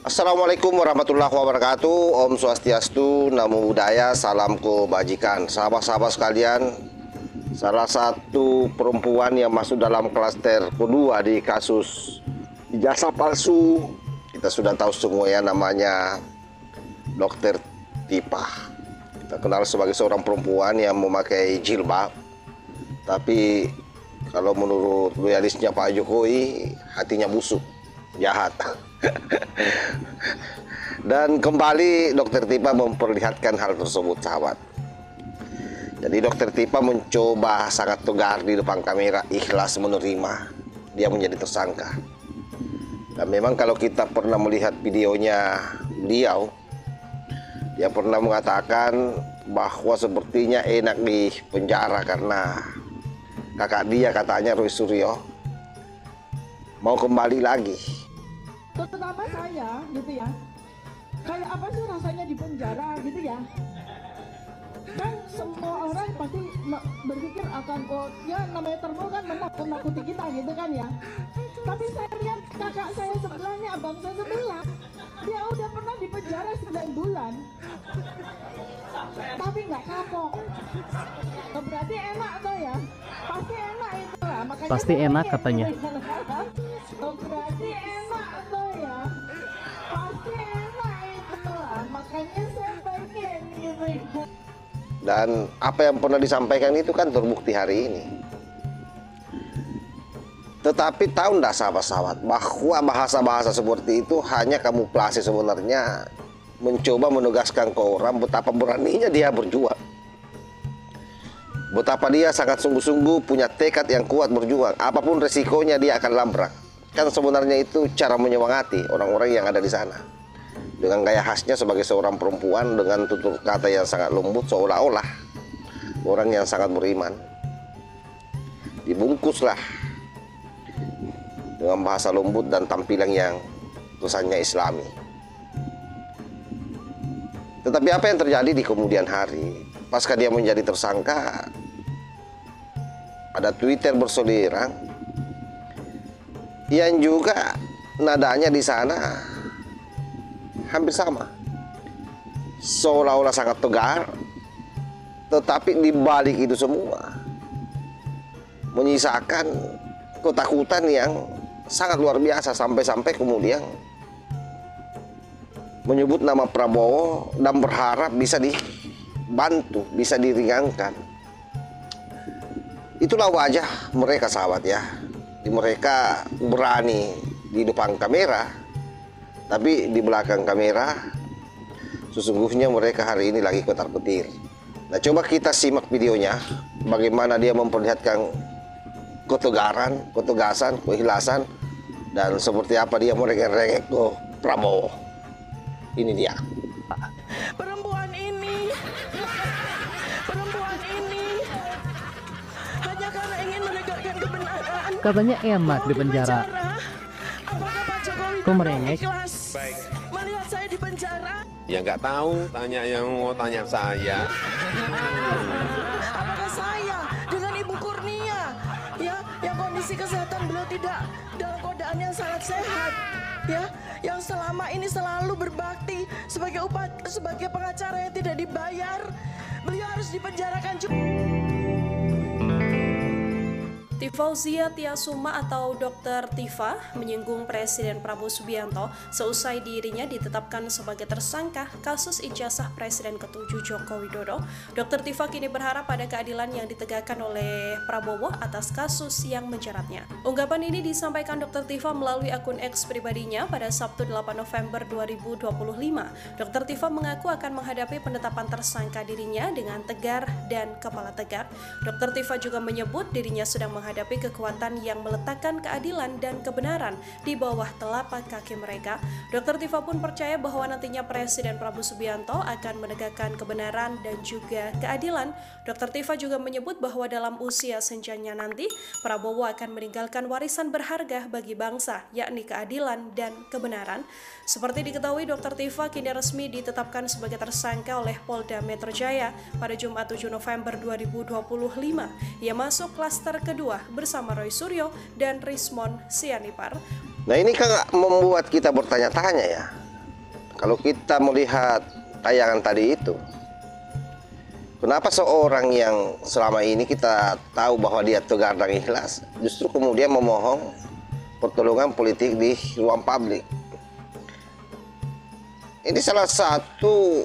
Assalamualaikum warahmatullahi wabarakatuh. Om Swastiastu, Namo Buddhaya, salam kebajikan. Sahabat-sahabat sekalian, salah satu perempuan yang masuk dalam klaster kedua di kasus ijazah palsu, kita sudah tahu semua ya, namanya Dr. Tipa. Kita kenal sebagai seorang perempuan yang memakai jilbab, tapi kalau menurut loyalisnya Pak Jokowi, hatinya busuk, jahat. Dan kembali Dr. Tipa memperlihatkan hal tersebut, sahabat. Jadi Dr. Tipa mencoba sangat tegar di depan kamera, ikhlas menerima dia menjadi tersangka. Dan memang kalau kita pernah melihat videonya beliau, dia pernah mengatakan bahwa sepertinya enak di penjara karena kakak dia, katanya Roy Suryo, mau kembali lagi. Terutama saya gitu ya, kayak apa sih rasanya di penjara gitu ya. Kan semua orang pasti berpikir akan, oh ya namanya termul kan menakut-nakuti kita gitu kan ya. Tapi saya lihat kakak saya sebelahnya, abang saya sebelah, dia udah pernah di penjara 9 bulan, tapi nggak kapok. Berarti enak tuh ya, pasti enak itu lah. Makanya pasti enak katanya. Berarti enak tuh ya, pasti enak itu lah. Makanya saya pengen gitu. Dan apa yang pernah disampaikan itu kan terbukti hari ini. Tetapi tahu enggak sahabat-sahabat, bahwa bahasa-bahasa seperti itu hanya kamuflase sebenarnya, mencoba menugaskan ke orang betapa beraninya dia berjuang, betapa dia sangat sungguh-sungguh punya tekad yang kuat berjuang, apapun resikonya dia akan labrak. Kan sebenarnya itu cara menyemangati orang-orang yang ada di sana. Dengan gaya khasnya sebagai seorang perempuan, dengan tutur kata yang sangat lembut, seolah-olah orang yang sangat beriman. Dibungkuslah dengan bahasa lembut dan tampilan yang kesannya islami. Tetapi apa yang terjadi di kemudian hari, pasca dia menjadi tersangka, ada Twitter berseliweran yang juga nadanya di sana hampir sama, seolah-olah sangat tegar, tetapi di balik itu semua menyisakan ketakutan yang sangat luar biasa, sampai-sampai kemudian menyebut nama Prabowo dan berharap bisa dibantu, bisa diringankan. Itulah wajah mereka, sahabat ya. Mereka berani di depan kamera, tapi di belakang kamera sesungguhnya mereka hari ini lagi kotar-kotir. Nah, coba kita simak videonya, bagaimana dia memperlihatkan ketegaran, ketegasan, keikhlasan, dan seperti apa dia merengek-rengek ke Prabowo. Ini dia. Perempuan ini hanya karena ingin menegakkan kebenaran. Katanya enak di penjara. Apakah Pak Jokowi Kok merengek? ikhlas melihat saya di penjara? Ya nggak tahu, tanya yang mau tanya saya. Apakah saya dengan Ibu Kurnia ya, yang kondisi kesehatan beliau tidak dalam keadaan yang sangat sehat ya, yang selama ini selalu berbakti sebagai pengacara yang tidak dibayar, beliau harus dipenjarakan juga. Tifauzia Tiasuma atau Dr. Tifa menyinggung Presiden Prabowo Subianto seusai dirinya ditetapkan sebagai tersangka kasus ijazah Presiden ke-7 Joko Widodo. Dr. Tifa kini berharap pada keadilan yang ditegakkan oleh Prabowo atas kasus yang menjeratnya. Ungkapan ini disampaikan Dr. Tifa melalui akun X pribadinya pada Sabtu 8 November 2025. Dr. Tifa mengaku akan menghadapi penetapan tersangka dirinya dengan tegar dan kepala tegak. Dr. Tifa juga menyebut dirinya sedang menghadapi kekuatan yang meletakkan keadilan dan kebenaran di bawah telapak kaki mereka. Dr. Tifa pun percaya bahwa nantinya Presiden Prabowo Subianto akan menegakkan kebenaran dan juga keadilan. Dr. Tifa juga menyebut bahwa dalam usia senjanya nanti, Prabowo akan meninggalkan warisan berharga bagi bangsa, yakni keadilan dan kebenaran. Seperti diketahui, Dr. Tifa kini resmi ditetapkan sebagai tersangka oleh Polda Metro Jaya pada Jumat 7 November 2025. Ia masuk klaster kedua bersama Roy Suryo dan Rismon Sianipar. Nah, ini kan membuat kita bertanya-tanya ya, kalau kita melihat tayangan tadi itu, kenapa seorang yang selama ini kita tahu bahwa dia tegar dan ikhlas, justru kemudian memohon pertolongan politik di ruang publik? Ini salah satu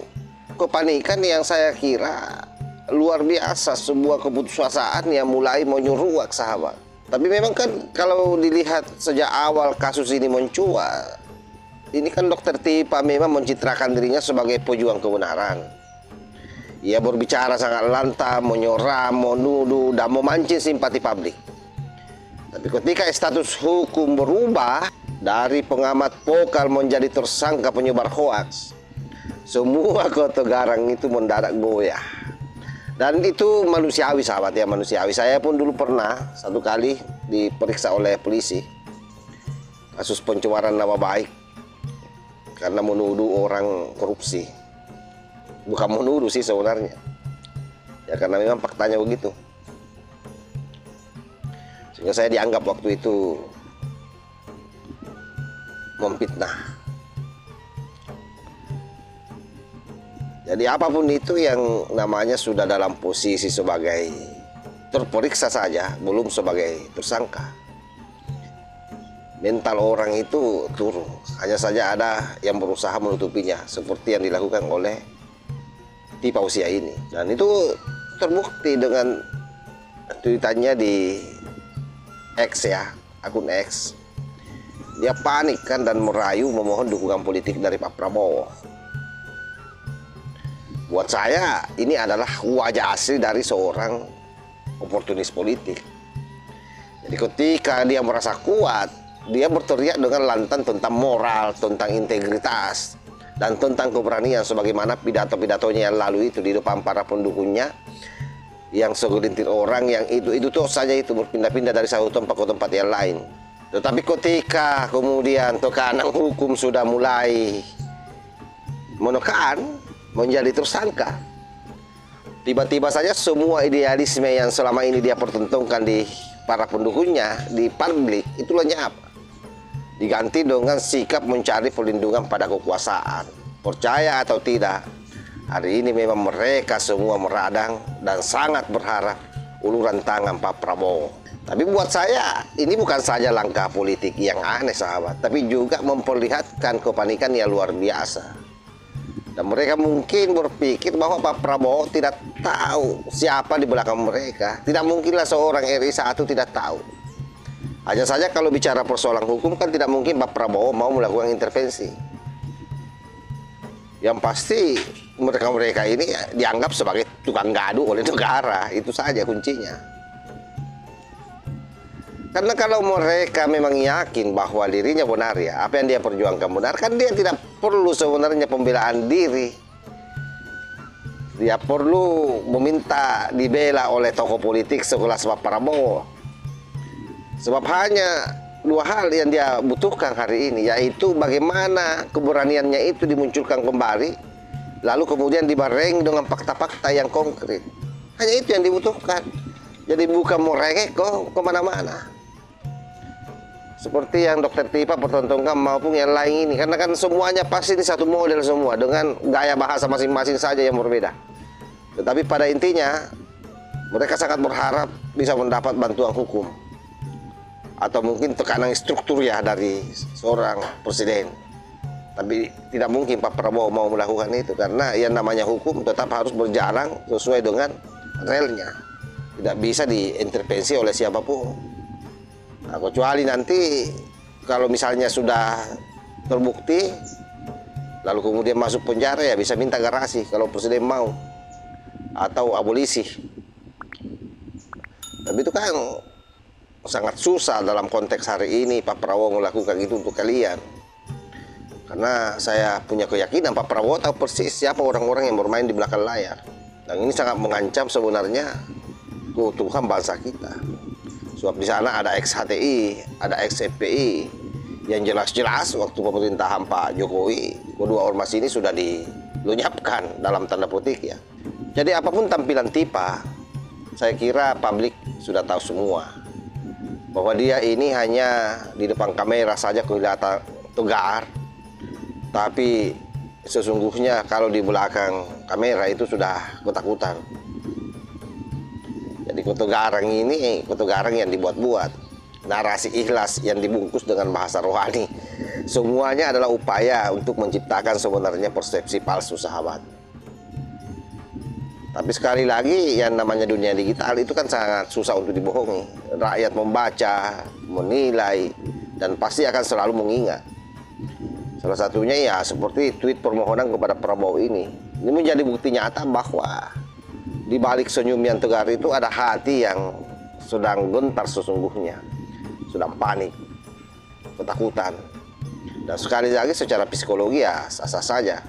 kepanikan yang saya kira luar biasa, sebuah keputusasaan yang mulai menyuruh sahabat. Tapi memang kan kalau dilihat sejak awal kasus ini mencuat, ini kan Dokter Tipa memang mencitrakan dirinya sebagai pejuang kebenaran. Ia berbicara sangat lantang, menyoram, menuduh, dan memancing simpati publik. Tapi ketika status hukum berubah dari pengamat vokal menjadi tersangka penyebar hoaks, semua ketegaran itu mendadak goyah. Dan itu manusiawi sahabat ya, manusiawi. Saya pun dulu pernah satu kali diperiksa oleh polisi kasus pencemaran nama baik karena menuduh orang korupsi. Bukan menuduh sih sebenarnya, ya karena memang faktanya begitu. Sehingga saya dianggap waktu itu memfitnah. Jadi apapun itu yang namanya sudah dalam posisi sebagai terperiksa saja, belum sebagai tersangka, mental orang itu turun. Hanya saja ada yang berusaha menutupinya, seperti yang dilakukan oleh Tipa usia ini. Dan itu terbukti dengan tweetannya di X ya, akun X. Dia panik kan dan merayu memohon dukungan politik dari Pak Prabowo. Buat saya ini adalah wajah asli dari seorang oportunis politik. Jadi ketika dia merasa kuat, dia berteriak dengan lantang tentang moral, tentang integritas, dan tentang keberanian, sebagaimana pidato-pidatonya yang lalu itu di depan para pendukungnya, yang segelintir orang yang itu tuh saja itu berpindah-pindah dari satu tempat ke tempat yang lain. Tetapi ketika kemudian tekanan hukum sudah mulai menekan, menjadi tersangka, tiba-tiba saja semua idealisme yang selama ini dia pertontonkan di para pendukungnya, di publik, itu lenyap. Diganti dengan sikap mencari perlindungan pada kekuasaan. Percaya atau tidak, hari ini memang mereka semua meradang dan sangat berharap uluran tangan Pak Prabowo. Tapi buat saya ini bukan saja langkah politik yang aneh sahabat, tapi juga memperlihatkan kepanikan yang luar biasa. Dan mereka mungkin berpikir bahwa Pak Prabowo tidak tahu siapa di belakang mereka. Tidak mungkinlah seorang RI 1 tidak tahu. Hanya saja kalau bicara persoalan hukum kan tidak mungkin Pak Prabowo mau melakukan intervensi. Yang pasti mereka-mereka ini dianggap sebagai tukang gaduh oleh negara. Itu saja kuncinya. Karena kalau mereka memang yakin bahwa dirinya benar ya, apa yang dia perjuangkan benar, kan dia tidak perlu sebenarnya pembelaan diri. Dia perlu meminta dibela oleh tokoh politik sekelas Pak Prabowo. Sebab hanya dua hal yang dia butuhkan hari ini, yaitu bagaimana keberaniannya itu dimunculkan kembali, lalu kemudian dibareng dengan fakta-fakta yang konkret. Hanya itu yang dibutuhkan. Jadi bukan merengek kok kemana-mana. Seperti yang Dokter Tipa pertontonkan maupun yang lain ini. Karena kan semuanya pasti ini satu model semua, dengan gaya bahasa masing-masing saja yang berbeda. Tetapi pada intinya mereka sangat berharap bisa mendapat bantuan hukum, atau mungkin tekanan struktur ya dari seorang presiden. Tapi tidak mungkin Pak Prabowo mau melakukan itu, karena yang namanya hukum tetap harus berjalan sesuai dengan relnya. Tidak bisa diintervensi oleh siapapun. Nah, kecuali nanti kalau misalnya sudah terbukti lalu kemudian masuk penjara, ya bisa minta garasi kalau presiden mau, atau abolisi. Tapi itu kan sangat susah dalam konteks hari ini Pak Prabowo melakukan itu untuk kalian. Karena saya punya keyakinan Pak Prabowo tahu persis siapa orang-orang yang bermain di belakang layar. Dan ini sangat mengancam sebenarnya keutuhan bangsa kita. Sebab di sana ada ex-HTI, ada ex-FPI, yang jelas-jelas waktu pemerintahan Pak Jokowi, kedua ormas ini sudah dilenyapkan dalam tanda petik ya. Jadi apapun tampilan Tipa, saya kira publik sudah tahu semua bahwa dia ini hanya di depan kamera saja kelihatan tegar, tapi sesungguhnya kalau di belakang kamera itu sudah ketakutan. Jadi Koto Garang ini Koto Garang yang dibuat-buat, narasi ikhlas yang dibungkus dengan bahasa rohani. Semuanya adalah upaya untuk menciptakan sebenarnya persepsi palsu, sahabat. Tapi sekali lagi, yang namanya dunia digital itu kan sangat susah untuk dibohongi. Rakyat membaca, menilai, dan pasti akan selalu mengingat. Salah satunya ya seperti tweet permohonan kepada Prabowo ini. Ini menjadi bukti nyata bahwa di balik senyum yang tegar itu ada hati yang sedang gentar sesungguhnya, sedang panik, ketakutan. Dan sekali lagi secara psikologi ya sah-sah saja,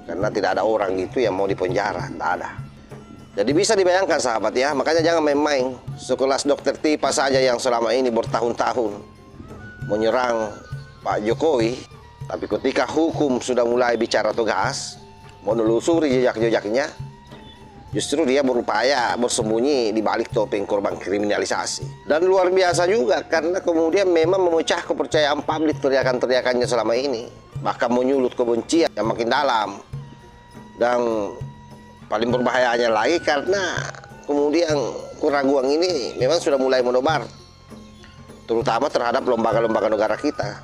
karena tidak ada orang itu yang mau dipenjara, tidak ada. Jadi bisa dibayangkan, sahabat ya, makanya jangan main-main. Sekelas Dr. Tifa saja yang selama ini bertahun-tahun menyerang Pak Jokowi, tapi ketika hukum sudah mulai bicara tegas, menelusuri jejak-jejaknya, justru dia berupaya bersembunyi di balik topeng korban kriminalisasi. Dan luar biasa juga karena kemudian memang memecah kepercayaan publik teriakan-teriakannya selama ini, bahkan menyulut kebencian yang makin dalam. Dan paling berbahayanya lagi karena kemudian keraguan ini memang sudah mulai menebar, terutama terhadap lembaga-lembaga negara kita.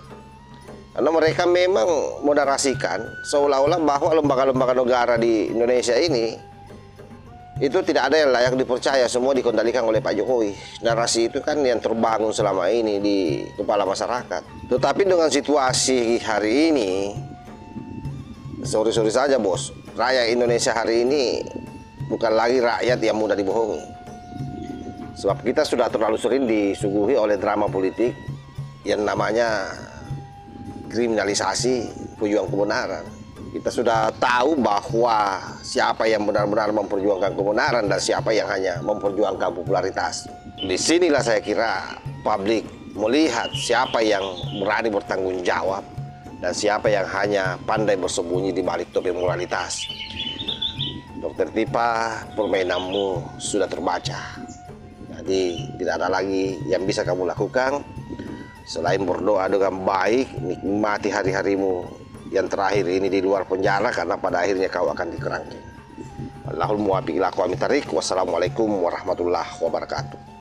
Karena mereka memang menarasikan seolah-olah bahwa lembaga-lembaga negara di Indonesia ini itu tidak ada yang layak dipercaya, semua dikendalikan oleh Pak Jokowi. Narasi itu kan yang terbangun selama ini di kepala masyarakat. Tetapi dengan situasi hari ini, sorry saja bos, rakyat Indonesia hari ini bukan lagi rakyat yang mudah dibohongi. Sebab kita sudah terlalu sering disuguhi oleh drama politik yang namanya kriminalisasi pejuang kebenaran. Kita sudah tahu bahwa siapa yang benar-benar memperjuangkan kebenaran dan siapa yang hanya memperjuangkan popularitas. Disinilah saya kira publik melihat siapa yang berani bertanggung jawab dan siapa yang hanya pandai bersembunyi di balik topeng moralitas. Dr. Tifa, permainanmu sudah terbaca. Jadi tidak ada lagi yang bisa kamu lakukan selain berdoa dengan baik, nikmati hari-harimu yang terakhir ini di luar penjara, karena pada akhirnya kau akan dikerangkeng. Allahul muwaffiq ila aqwamit thariq. Wassalamualaikum warahmatullahi wabarakatuh.